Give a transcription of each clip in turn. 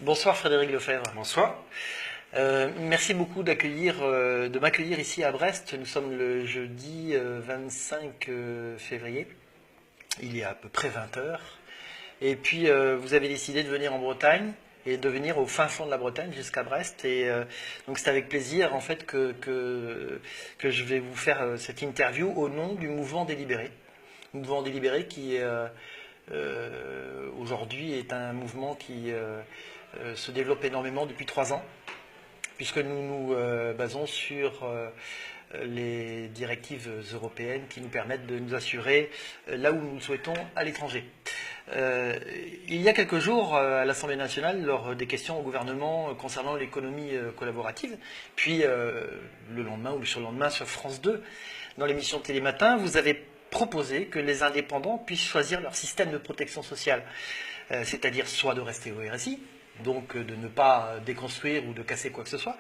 Bonsoir Frédéric Lefebvre. Bonsoir. Merci beaucoup de m'accueillir ici à Brest. Nous sommes le jeudi 25 février. Il est à peu près 20 heures. Et puis vous avez décidé de venir en Bretagne et de venir au fin fond de la Bretagne jusqu'à Brest. Et donc c'est avec plaisir en fait que je vais vous faire cette interview au nom du Mouvement Délibéré. Mouvement Délibéré qui aujourd'hui est un mouvement qui se développe énormément depuis 3 ans, puisque nous nous basons sur les directives européennes qui nous permettent de nous assurer là où nous le souhaitons à l'étranger. Il y a quelques jours, à l'Assemblée nationale, lors des questions au gouvernement concernant l'économie collaborative, puis le lendemain ou le surlendemain sur France 2, dans l'émission Télématin, vous avez proposé que les indépendants puissent choisir leur système de protection sociale, c'est-à-dire soit de rester au RSI, donc de ne pas déconstruire ou de casser quoi que ce soit,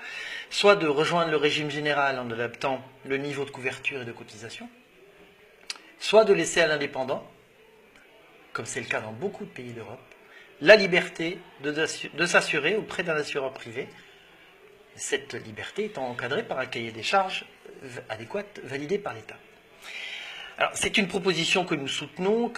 soit de rejoindre le régime général en adaptant le niveau de couverture et de cotisation, soit de laisser à l'indépendant, comme c'est le cas dans beaucoup de pays d'Europe, la liberté de s'assurer auprès d'un assureur privé, cette liberté étant encadrée par un cahier des charges adéquat validé par l'État. Alors, c'est une proposition que nous soutenons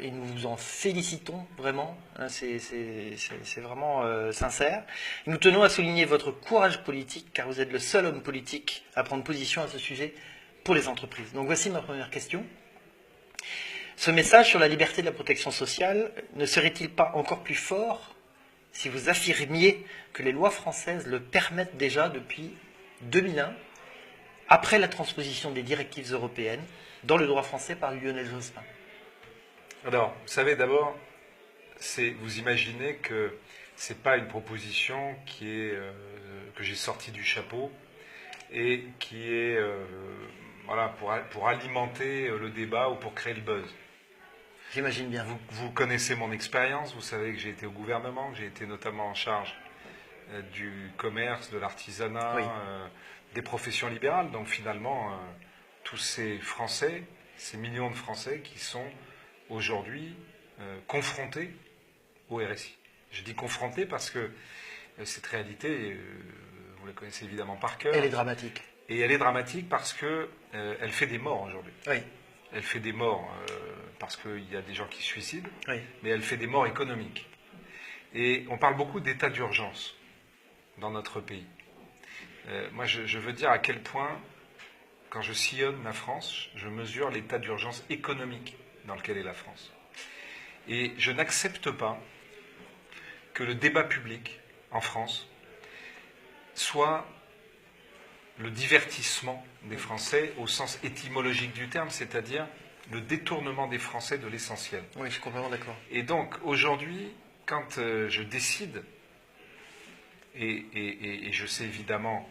et nous vous en félicitons vraiment, hein, c'est vraiment sincère. Nous tenons à souligner votre courage politique, car vous êtes le seul homme politique à prendre position à ce sujet pour les entreprises. Donc voici ma première question. Ce message sur la liberté de la protection sociale ne serait-il pas encore plus fort si vous affirmiez que les lois françaises le permettent déjà depuis 2001, après la transposition des directives européennes, dans le droit français par Lionel Jospin? Alors, vous savez, d'abord, vous imaginez que ce n'est pas une proposition que j'ai sortie du chapeau et qui est voilà, pour alimenter le débat ou pour créer le buzz. J'imagine bien. Vous connaissez mon expérience, vous savez que j'ai été au gouvernement, que j'ai été notamment en charge du commerce, de l'artisanat, oui. Des professions libérales. Donc finalement, tous ces Français, ces millions de Français qui sont aujourd'hui confrontés au RSI. Je dis confrontés parce que cette réalité, vous la connaissez évidemment par cœur. Elle est dramatique. Et elle est dramatique parce que elle fait des morts aujourd'hui. Oui. Elle fait des morts parce qu'il y a des gens qui se suicident, oui. Mais elle fait des morts économiques. Et on parle beaucoup d'état d'urgence dans notre pays. Moi, je veux dire à quel point, quand je sillonne la France, je mesure l'état d'urgence économique dans lequel est la France. Et je n'accepte pas que le débat public en France soit le divertissement des Français au sens étymologique du terme, c'est-à-dire le détournement des Français de l'essentiel. Oui, je suis complètement d'accord. Et donc, aujourd'hui, quand je décide, et je sais évidemment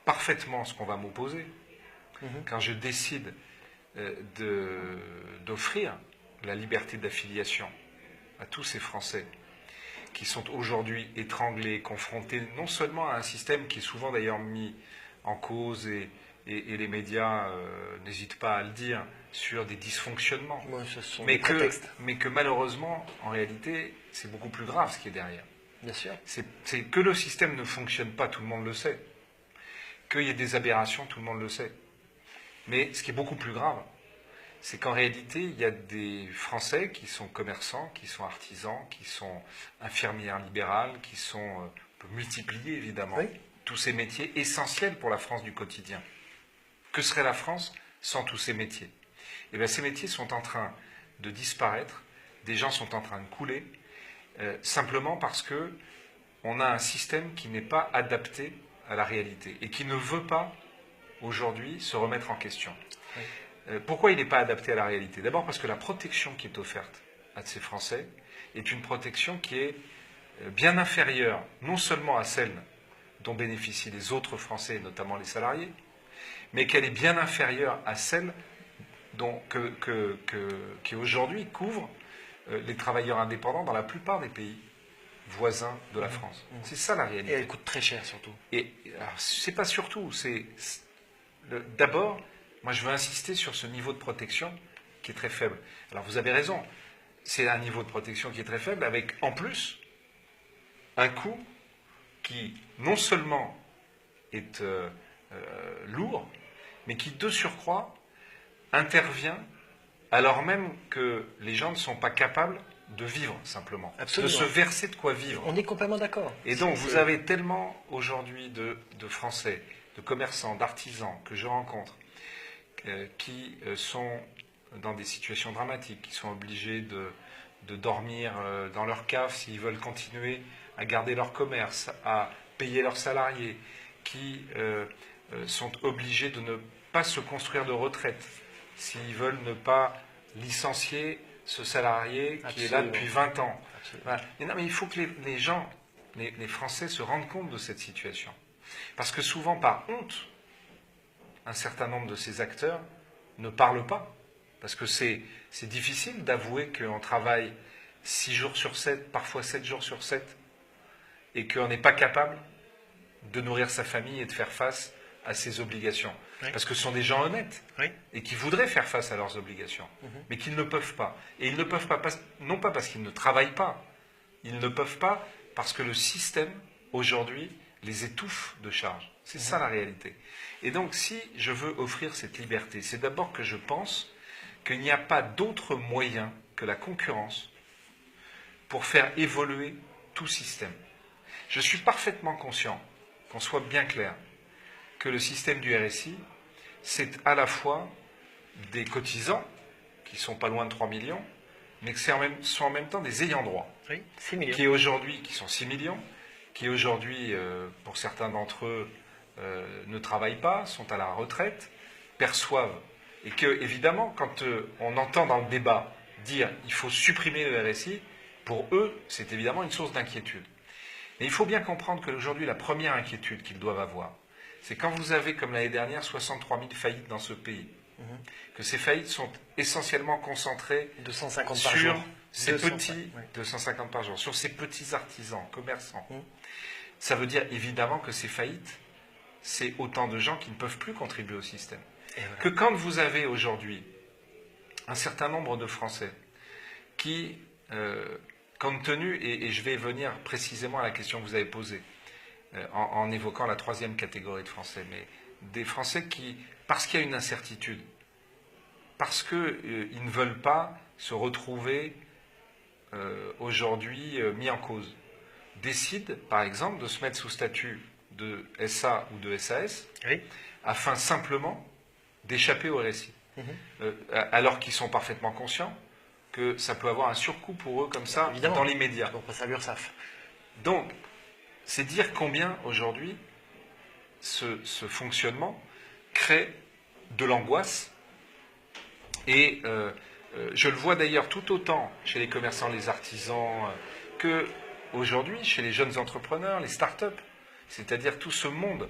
parfaitement ce qu'on va m'opposer, quand je décide d'offrir la liberté d'affiliation à tous ces Français qui sont aujourd'hui étranglés, confrontés non seulement à un système qui est souvent d'ailleurs mis en cause et les médias n'hésitent pas à le dire sur des dysfonctionnements, mais que malheureusement, en réalité, c'est beaucoup plus grave ce qui est derrière. Bien sûr. C'est que le système ne fonctionne pas, tout le monde le sait. Qu'il y ait des aberrations, tout le monde le sait. Mais ce qui est beaucoup plus grave, c'est qu'en réalité, il y a des Français qui sont commerçants, qui sont artisans, qui sont infirmières libérales, qui sont, on peut multiplier évidemment, oui. Tous ces métiers essentiels pour la France du quotidien. Que serait la France sans tous ces métiers? Eh bien, ces métiers sont en train de disparaître, des gens sont en train de couler, simplement parce que on a un système qui n'est pas adapté à la réalité et qui ne veut pas aujourd'hui se remettre en question. Oui. Pourquoi il n'est pas adapté à la réalité? D'abord parce que la protection qui est offerte à ces Français est une protection qui est bien inférieure non seulement à celle dont bénéficient les autres Français, notamment les salariés, mais qu'elle est bien inférieure à celle qui aujourd'hui couvre les travailleurs indépendants dans la plupart des pays voisins de la France. C'est ça la réalité. Et elle coûte très cher surtout. Et c'est pas surtout, d'abord, moi je veux insister sur ce niveau de protection qui est très faible. Alors vous avez raison, c'est un niveau de protection qui est très faible avec en plus un coût qui non seulement est lourd, mais qui de surcroît intervient alors même que les gens ne sont pas capables de vivre simplement, Absolument. de se verser de quoi vivre. On est complètement d'accord. Et donc vous avez tellement aujourd'hui de Français, de commerçants, d'artisans que je rencontre qui sont dans des situations dramatiques, qui sont obligés de dormir dans leur cave s'ils veulent continuer à garder leur commerce, à payer leurs salariés, qui sont obligés de ne pas se construire de retraite s'ils veulent ne pas licencier ce salarié qui est là depuis 20 ans. Voilà. Mais non, mais il faut que les gens, les Français se rendent compte de cette situation. Parce que souvent, par honte, un certain nombre de ces acteurs ne parlent pas. Parce que c'est difficile d'avouer qu'on travaille 6 jours sur 7, parfois 7 jours sur 7, et qu'on n'est pas capable de nourrir sa famille et de faire face à ses obligations. Oui. Parce que ce sont des gens honnêtes, oui, et qui voudraient faire face à leurs obligations, mais qu'ils ne peuvent pas. Et ils ne peuvent pas, non pas parce qu'ils ne travaillent pas, ils ne peuvent pas parce que le système, aujourd'hui, les étouffe de charges. C'est ça la réalité. Et donc, si je veux offrir cette liberté, c'est d'abord que je pense qu'il n'y a pas d'autre moyen que la concurrence pour faire évoluer tout système. Je suis parfaitement conscient, qu'on soit bien clair, que le système du RSI, c'est à la fois des cotisants, qui sont pas loin de 3 millions, mais qui sont en même temps des ayants droit, oui, 6 millions. Qui sont 6 millions, qui aujourd'hui, pour certains d'entre eux, ne travaillent pas, sont à la retraite, perçoivent, et que, évidemment, quand on entend dans le débat dire il faut supprimer le RSI, pour eux, c'est évidemment une source d'inquiétude. Mais il faut bien comprendre qu'aujourd'hui, la première inquiétude qu'ils doivent avoir, c'est quand vous avez, comme l'année dernière, 63 000 faillites dans ce pays, que ces faillites sont essentiellement concentrées 250 par jour. Ces petits, 250 par jour, sur ces petits artisans, commerçants. Ça veut dire évidemment que ces faillites, c'est autant de gens qui ne peuvent plus contribuer au système. Voilà. Que quand vous avez aujourd'hui un certain nombre de Français qui, compte tenu, et je vais venir précisément à la question que vous avez posée, en évoquant la troisième catégorie de Français, mais des Français qui, parce qu'il y a une incertitude, parce qu'ils ne veulent pas se retrouver aujourd'hui mis en cause, décident, par exemple, de se mettre sous statut de SA ou de SAS, oui, afin simplement d'échapper au RSI. Alors qu'ils sont parfaitement conscients que ça peut avoir un surcoût pour eux comme ça, évidemment, dans l'immédiat. Donc, ça l'URSSAF. Donc, c'est dire combien aujourd'hui ce fonctionnement crée de l'angoisse. Et je le vois d'ailleurs tout autant chez les commerçants, les artisans, que aujourd'hui chez les jeunes entrepreneurs, les start-up. C'est-à-dire tout ce monde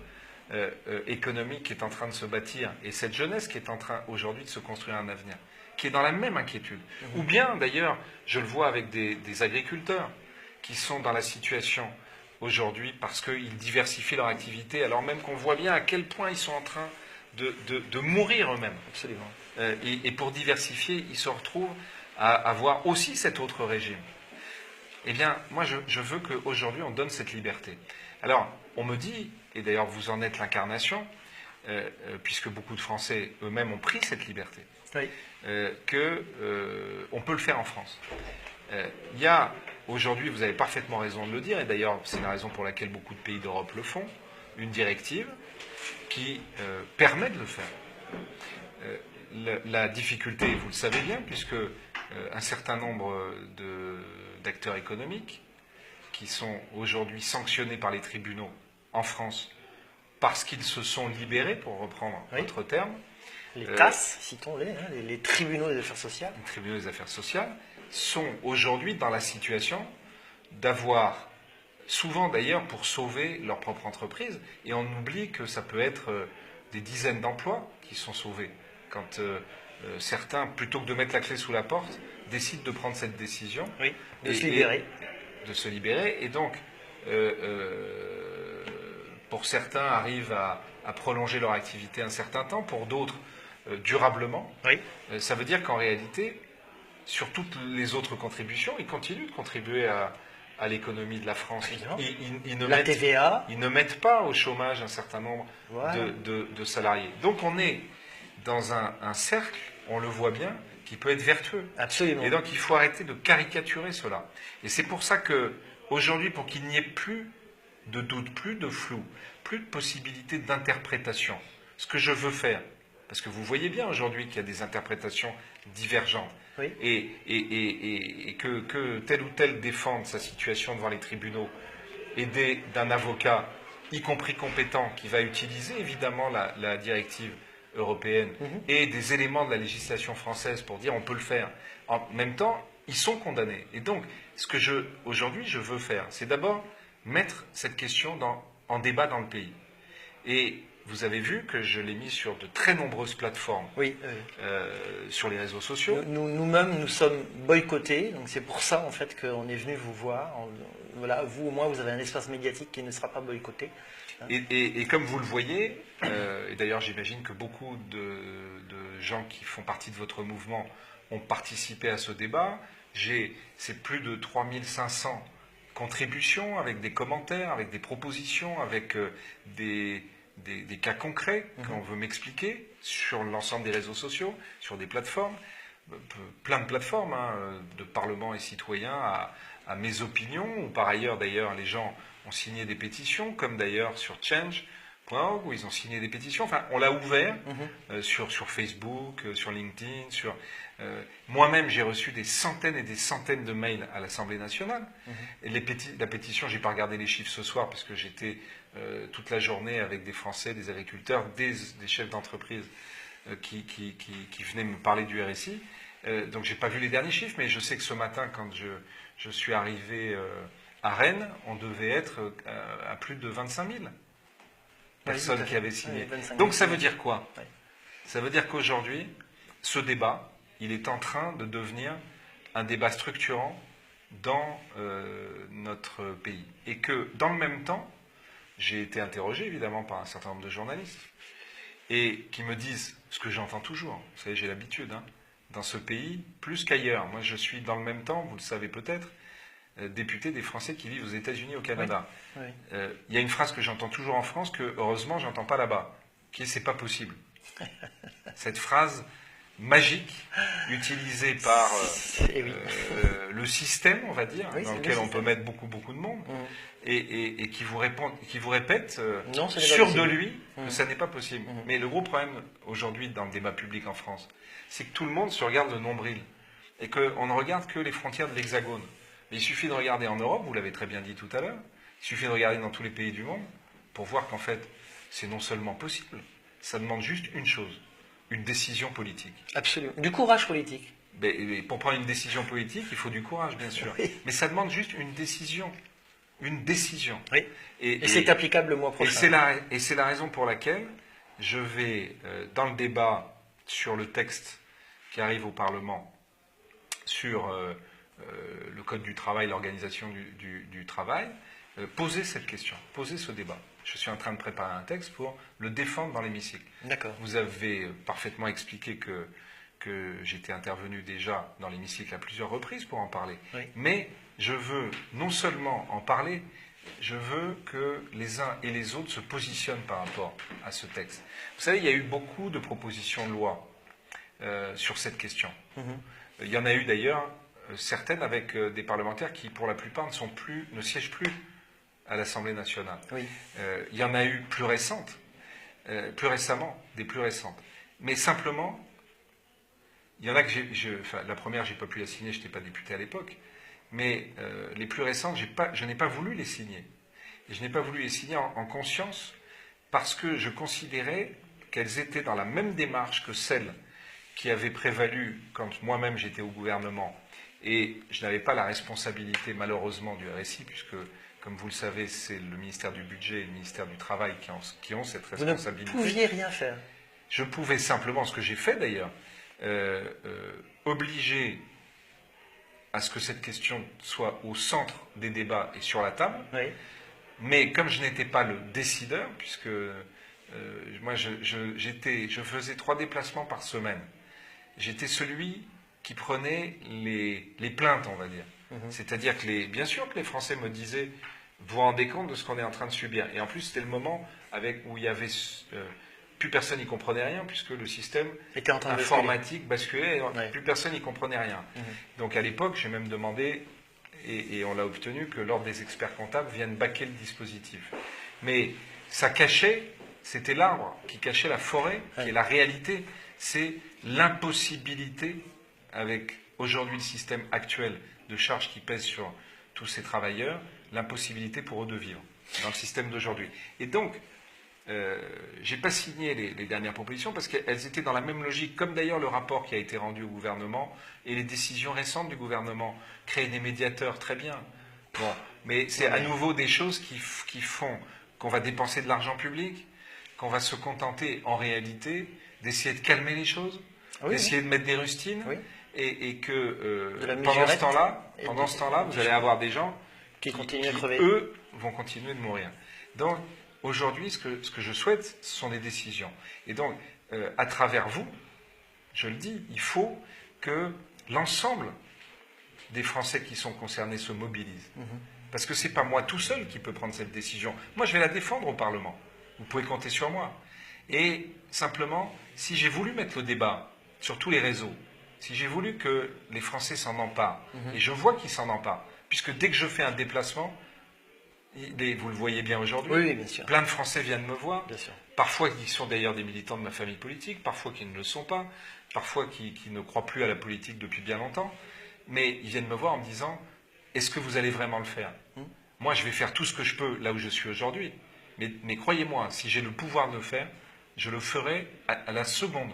économique qui est en train de se bâtir et cette jeunesse qui est en train aujourd'hui de se construire un avenir, qui est dans la même inquiétude. Ou bien d'ailleurs, je le vois avec des agriculteurs qui sont dans la situation aujourd'hui parce qu'ils diversifient leur activité alors même qu'on voit bien à quel point ils sont en train de mourir eux-mêmes. Absolument. Et pour diversifier, ils se retrouvent à avoir aussi cet autre régime. Eh bien, moi, je veux qu'aujourd'hui, on donne cette liberté. Alors, on me dit, et d'ailleurs vous en êtes l'incarnation, puisque beaucoup de Français eux-mêmes ont pris cette liberté, oui, qu'on peut le faire en France. Il y a aujourd'hui, vous avez parfaitement raison de le dire, et d'ailleurs c'est la raison pour laquelle beaucoup de pays d'Europe le font, une directive qui permet de le faire. La difficulté, vous le savez bien, puisque un certain nombre d'acteurs économiques qui sont aujourd'hui sanctionnés par les tribunaux en France parce qu'ils se sont libérés, pour reprendre votre terme. Les TAS, citons-les, les tribunaux des affaires sociales. Les tribunaux des affaires sociales sont aujourd'hui dans la situation d'avoir, souvent d'ailleurs pour sauver leur propre entreprise, et on oublie que ça peut être des dizaines d'emplois qui sont sauvés quand certains, plutôt que de mettre la clé sous la porte, décident de prendre cette décision. Oui, de se libérer. De se libérer, et donc pour certains arrivent à prolonger leur activité un certain temps, pour d'autres durablement. Oui. Ça veut dire qu'en réalité, sur toutes les autres contributions, ils continuent de contribuer à l'économie de la France. Ils ne la mettent, TVA. ils ne mettent pas au chômage un certain nombre Voilà. de salariés. Donc on est dans un cercle, on le voit bien, qui peut être vertueux. Absolument. Et donc il faut arrêter de caricaturer cela. Et c'est pour ça que aujourd'hui, pour qu'il n'y ait plus de doute, plus de flou, plus de possibilité d'interprétation, ce que je veux faire, parce que vous voyez bien aujourd'hui qu'il y a des interprétations divergentes, Oui. et que tel ou tel défende sa situation devant les tribunaux, aidé d'un avocat, y compris compétent, qui va utiliser évidemment la directive européenne et des éléments de la législation française pour dire on peut le faire. En même temps, ils sont condamnés. Et donc, ce que aujourd'hui je veux faire, c'est d'abord mettre cette question en débat dans le pays. Et vous avez vu que je l'ai mis sur de très nombreuses plateformes, Oui. sur les réseaux sociaux. Nous-mêmes, nous sommes boycottés, donc c'est pour ça en fait qu'on est venu vous voir. Voilà, vous au moins, vous avez un espace médiatique qui ne sera pas boycotté. Et comme vous le voyez, et d'ailleurs j'imagine que beaucoup de gens qui font partie de votre mouvement ont participé à ce débat, c'est plus de 3500 contributions avec des commentaires, avec des propositions, avec des cas concrets qu'on veut m'expliquer sur l'ensemble des réseaux sociaux, sur des plateformes, plein de plateformes, de parlement et citoyens à mes opinions, ou par ailleurs d'ailleurs les gens ont signé des pétitions, comme d'ailleurs sur change.org où ils ont signé des pétitions. Enfin, on l'a ouvert sur Facebook, sur LinkedIn. Moi-même, j'ai reçu des centaines et des centaines de mails à l'Assemblée nationale. Et la pétition, j'ai pas regardé les chiffres ce soir parce que j'étais toute la journée avec des Français, des agriculteurs, des chefs d'entreprise qui venaient me parler du RSI. Donc, j'ai pas vu les derniers chiffres, mais je sais que ce matin, quand je suis arrivé à Rennes, on devait être à plus de 25 000 personnes qui avaient signé. Donc ça veut dire quoi? Ça veut dire qu'aujourd'hui, ce débat, il est en train de devenir un débat structurant dans notre pays. Et que, dans le même temps, j'ai été interrogé évidemment par un certain nombre de journalistes et qui me disent ce que j'entends toujours. Vous savez, j'ai l'habitude, dans ce pays, plus qu'ailleurs. Moi, je suis dans le même temps, vous le savez peut-être, député des Français qui vivent aux États-Unis, au Canada. Oui. Il y a une phrase que j'entends toujours en France que, heureusement, j'entends pas là-bas, qui est « c'est pas possible ». Cette phrase magique, utilisée par le système, on va dire, dans lequel on peut mettre beaucoup de monde, et qui vous répète, sûr de lui, que ça n'est pas possible. Mais le gros problème aujourd'hui dans le débat public en France, c'est que tout le monde se regarde le nombril, et qu'on ne regarde que les frontières de l'Hexagone. Mais il suffit de regarder en Europe, vous l'avez très bien dit tout à l'heure, il suffit de regarder dans tous les pays du monde pour voir qu'en fait, c'est non seulement possible, ça demande juste une chose, une décision politique. Absolument. Du courage politique. Mais pour prendre une décision politique, il faut du courage, bien sûr. Oui. Mais ça demande juste une décision. Une décision. Oui. Et c'est applicable le mois prochain. Et c'est la raison pour laquelle je vais, dans le débat sur le texte qui arrive au Parlement, sur le Code du travail, l'organisation du travail, poser cette question, poser ce débat. Je suis en train de préparer un texte pour le défendre dans l'hémicycle. D'accord. Vous avez parfaitement expliqué que j'étais intervenu déjà dans l'hémicycle à plusieurs reprises pour en parler. Oui. Mais je veux non seulement en parler, je veux que les uns et les autres se positionnent par rapport à ce texte. Vous savez, il y a eu beaucoup de propositions de loi sur cette question. Il y en a eu d'ailleurs certaines avec des parlementaires qui, pour la plupart, ne siègent plus à l'Assemblée nationale. Oui. Il y en a eu plus récentes, plus récemment, des plus récentes. Mais simplement, il y en a que la première, je n'ai pas pu la signer, je n'étais pas député à l'époque, mais les plus récentes, je n'ai pas voulu les signer. Et je n'ai pas voulu les signer en conscience parce que je considérais qu'elles étaient dans la même démarche que celles qui avaient prévalu quand moi-même j'étais au gouvernement et je n'avais pas la responsabilité malheureusement du RSI puisque, comme vous le savez, c'est le ministère du Budget et le ministère du Travail qui ont cette responsabilité. Vous ne pouviez rien faire. Je pouvais simplement, ce que j'ai fait d'ailleurs, obliger à ce que cette question soit au centre des débats et sur la table. Oui. Mais comme je n'étais pas le décideur, puisque moi je faisais 3 déplacements par semaine, j'étais celui qui prenait les plaintes, on va dire. C'est-à-dire que bien sûr que les Français me disaient, vous vous rendez compte de ce qu'on est en train de subir. Et en plus, c'était le moment où il y avait plus personne n'y comprenait rien, puisque le système était en train informatique basculait, ouais. Plus personne n'y comprenait rien. Donc à l'époque, j'ai même demandé, et on l'a obtenu, que l'ordre des experts comptables vienne baquer le dispositif. Mais ça cachait, c'était l'arbre qui cachait la forêt, qui est la réalité. C'est l'impossibilité, avec aujourd'hui le système actuel de charges qui pèse sur tous ces travailleurs, l'impossibilité pour eux de vivre dans le système d'aujourd'hui. Et donc, je n'ai pas signé les dernières propositions parce qu'elles étaient dans la même logique, comme d'ailleurs le rapport qui a été rendu au gouvernement et les décisions récentes du gouvernement. Créer des médiateurs, très bien. Bon, mais c'est à nouveau des choses qui font qu'on va dépenser de l'argent public, qu'on va se contenter en réalité d'essayer de calmer les choses, d'essayer de mettre des rustines, et que pendant ce temps-là, vous allez avoir des gens qui continuent à crever. Eux, vont continuer de mourir. Donc, aujourd'hui, ce que je souhaite, ce sont des décisions. Et donc, à travers vous, je le dis, il faut que l'ensemble des Français qui sont concernés se mobilisent. Parce que ce n'est pas moi tout seul qui peut prendre cette décision. Moi, je vais la défendre au Parlement. Vous pouvez compter sur moi. Et simplement, si j'ai voulu mettre le débat sur tous les réseaux, si j'ai voulu que les Français s'en emparent, et je vois qu'ils s'en emparent, puisque dès que je fais un déplacement, vous le voyez bien aujourd'hui, bien sûr. Plein de Français viennent me voir, bien sûr. Parfois qui sont d'ailleurs des militants de ma famille politique, parfois qui ne le sont pas, parfois qui ne croient plus à la politique depuis bien longtemps, mais ils viennent me voir en me disant « Est-ce que vous allez vraiment le faire ?» Moi, je vais faire tout ce que je peux là où je suis aujourd'hui, mais croyez-moi, si j'ai le pouvoir de le faire, je le ferai à la seconde,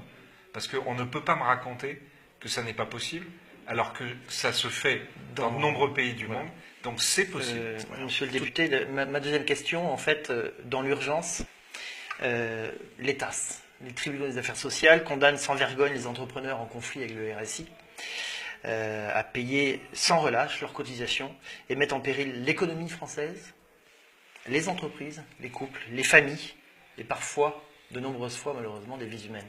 parce qu'on ne peut pas me raconter que ça n'est pas possible, alors que ça se fait dans de nombreux pays du monde, donc c'est possible. Monsieur le député, ma deuxième question, en fait, dans l'urgence, les TAS, les tribunaux des affaires sociales, condamnent sans vergogne les entrepreneurs en conflit avec le RSI à payer sans relâche leurs cotisations et mettent en péril l'économie française, les entreprises, les couples, les familles et parfois, de nombreuses fois malheureusement, des vies humaines.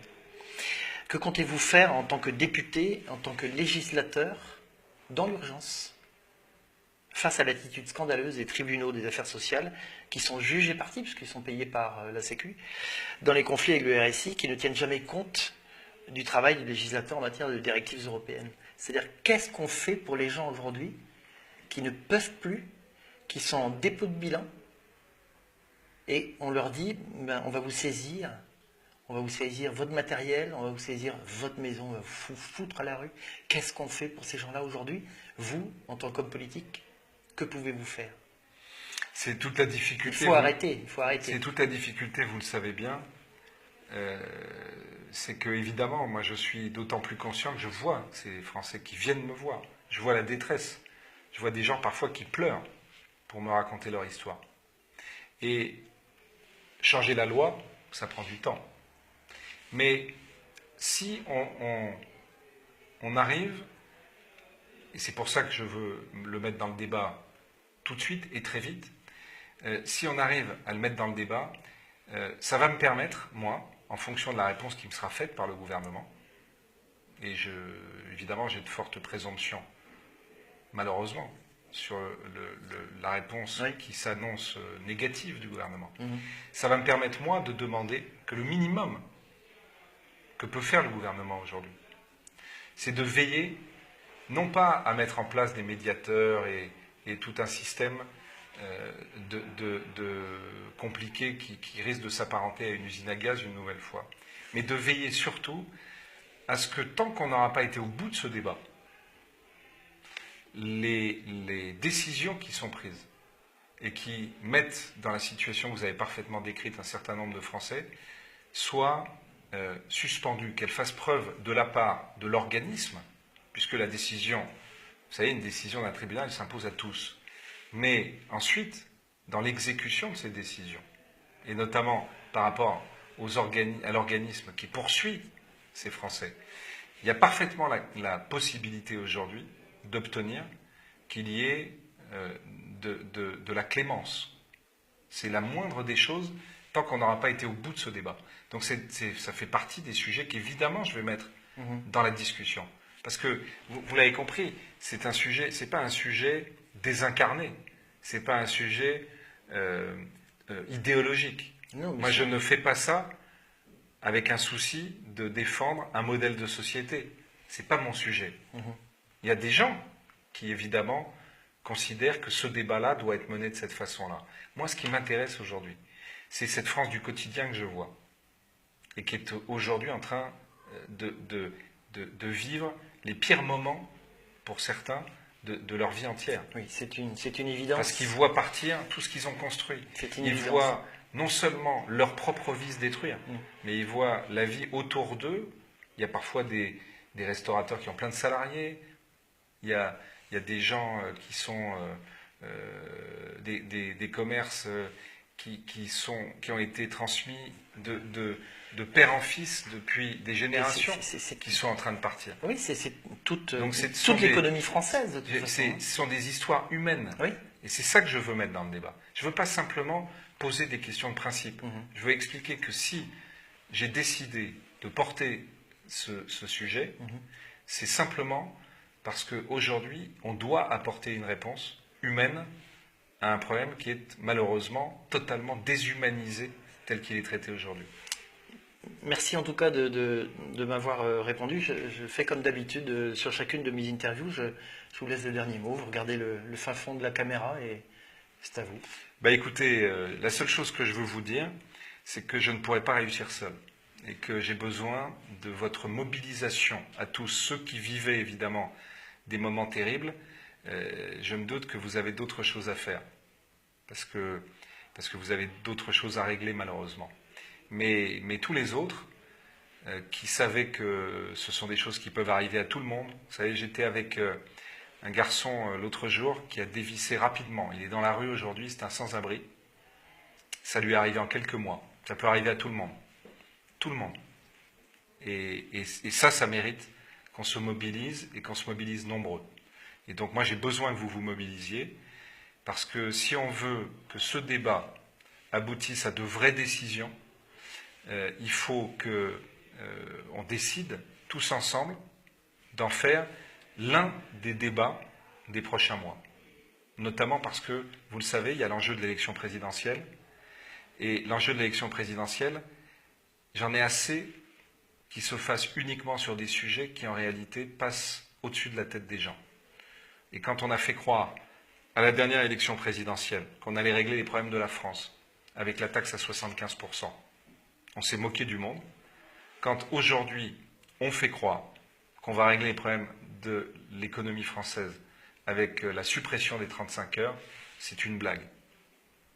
Que comptez-vous faire en tant que député, en tant que législateur, dans l'urgence, face à l'attitude scandaleuse des tribunaux des affaires sociales, qui sont juges et partis, puisqu'ils sont payés par la Sécu, dans les conflits avec le RSI, qui ne tiennent jamais compte du travail du législateur en matière de directives européennes? C'est-à-dire, qu'est-ce qu'on fait pour les gens aujourd'hui qui ne peuvent plus, qui sont en dépôt de bilan, et on leur dit, on va vous saisir votre matériel, on va vous saisir votre maison, on va vous foutre à la rue. Qu'est-ce qu'on fait pour ces gens-là aujourd'hui? Vous, en tant qu'homme politique, que pouvez-vous faire? C'est toute la difficulté. Il faut arrêter. C'est toute la difficulté, vous le savez bien. C'est que, évidemment, moi je suis d'autant plus conscient que je vois ces Français qui viennent me voir. Je vois la détresse. Je vois des gens parfois qui pleurent pour me raconter leur histoire. Et changer la loi, ça prend du temps. Mais si on arrive, et c'est pour ça que je veux le mettre dans le débat tout de suite et très vite, si on arrive à le mettre dans le débat, ça va me permettre, moi, en fonction de la réponse qui me sera faite par le gouvernement, et évidemment j'ai de fortes présomptions, malheureusement, sur la réponse qui s'annonce négative du gouvernement, ça va me permettre, moi, de demander que le minimum que peut faire le gouvernement aujourd'hui, c'est de veiller, non pas à mettre en place des médiateurs et tout un système compliqué qui risque de s'apparenter à une usine à gaz une nouvelle fois, mais de veiller surtout à ce que tant qu'on n'aura pas été au bout de ce débat, les décisions qui sont prises et qui mettent dans la situation que vous avez parfaitement décrite un certain nombre de Français soient suspendues, qu'elles fassent preuve de la part de l'organisme, puisque la décision, vous savez, une décision d'un tribunal s'impose à tous. Mais ensuite, dans l'exécution de ces décisions, et notamment par rapport à l'organisme qui poursuit ces Français, il y a parfaitement la possibilité aujourd'hui d'obtenir qu'il y ait de la clémence. C'est la moindre des choses tant qu'on n'aura pas été au bout de ce débat. Donc ça fait partie des sujets qu'évidemment je vais mettre dans la discussion. Parce que, vous l'avez compris, c'est pas un sujet désincarné, c'est pas un sujet idéologique. Non, Moi, je ne fais pas ça avec un souci de défendre un modèle de société. C'est pas mon sujet. Il y a des gens qui, évidemment, considèrent que ce débat-là doit être mené de cette façon-là. Moi, ce qui m'intéresse aujourd'hui, c'est cette France du quotidien que je vois, et qui est aujourd'hui en train de vivre les pires moments, pour certains, de leur vie entière. Oui, c'est une évidence. Parce qu'ils voient partir tout ce qu'ils ont construit. Ils voient non seulement leur propre vie se détruire, mais ils voient la vie autour d'eux. Il y a parfois des restaurateurs qui ont plein de salariés, il y a des gens qui sont des commerces qui ont été transmis de père en fils depuis des générations, qui sont en train de partir. Oui, c'est toute toute l'économie française. De toute façon. Ce sont des histoires humaines. Oui. Et c'est ça que je veux mettre dans le débat. Je ne veux pas simplement poser des questions de principe. Je veux expliquer que si j'ai décidé de porter ce sujet, c'est simplement parce qu'aujourd'hui, on doit apporter une réponse humaine à un problème qui est malheureusement totalement déshumanisé tel qu'il est traité aujourd'hui. Merci en tout cas de m'avoir répondu. Je fais comme d'habitude sur chacune de mes interviews. Je vous laisse le dernier mot. Vous regardez le fin fond de la caméra et c'est à vous. Bah écoutez, la seule chose que je veux vous dire, c'est que je ne pourrai pas réussir seul. Et que j'ai besoin de votre mobilisation à tous ceux qui vivaient évidemment des moments terribles. Je me doute que vous avez d'autres choses à faire. Parce que vous avez d'autres choses à régler malheureusement. Mais tous les autres qui savaient que ce sont des choses qui peuvent arriver à tout le monde. Vous savez, j'étais avec un garçon l'autre jour qui a dévissé rapidement. Il est dans la rue aujourd'hui, c'est un sans-abri. Ça lui est arrivé en quelques mois. Ça peut arriver à tout le monde. Tout le monde. Et ça mérite qu'on se mobilise et qu'on se mobilise nombreux. Et donc moi j'ai besoin que vous vous mobilisiez, parce que si on veut que ce débat aboutisse à de vraies décisions, il faut qu'on décide tous ensemble d'en faire l'un des débats des prochains mois. Notamment parce que, vous le savez, il y a l'enjeu de l'élection présidentielle. Et l'enjeu de l'élection présidentielle, j'en ai assez qu'il se fasse uniquement sur des sujets qui en réalité passent au-dessus de la tête des gens. Et quand on a fait croire à la dernière élection présidentielle qu'on allait régler les problèmes de la France avec la taxe à 75%, on s'est moqué du monde. Quand aujourd'hui on fait croire qu'on va régler les problèmes de l'économie française avec la suppression des 35 heures, c'est une blague.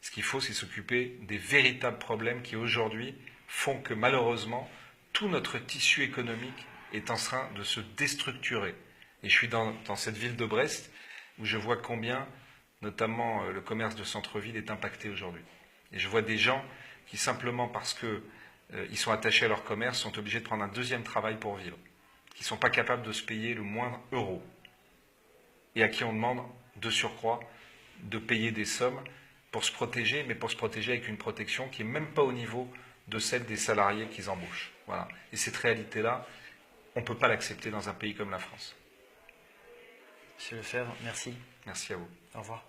Ce qu'il faut, c'est s'occuper des véritables problèmes qui aujourd'hui font que malheureusement tout notre tissu économique est en train de se déstructurer. Et je suis dans cette ville de Brest où je vois combien, notamment le commerce de centre-ville est impacté aujourd'hui. Et je vois des gens qui, simplement parce qu'ils sont attachés à leur commerce, sont obligés de prendre un deuxième travail pour vivre, qui ne sont pas capables de se payer le moindre euro, et à qui on demande de surcroît de payer des sommes pour se protéger, mais pour se protéger avec une protection qui n'est même pas au niveau de celle des salariés qu'ils embauchent. Voilà. Et cette réalité-là, on ne peut pas l'accepter dans un pays comme la France. Monsieur Lefebvre, merci. Merci à vous. Au revoir.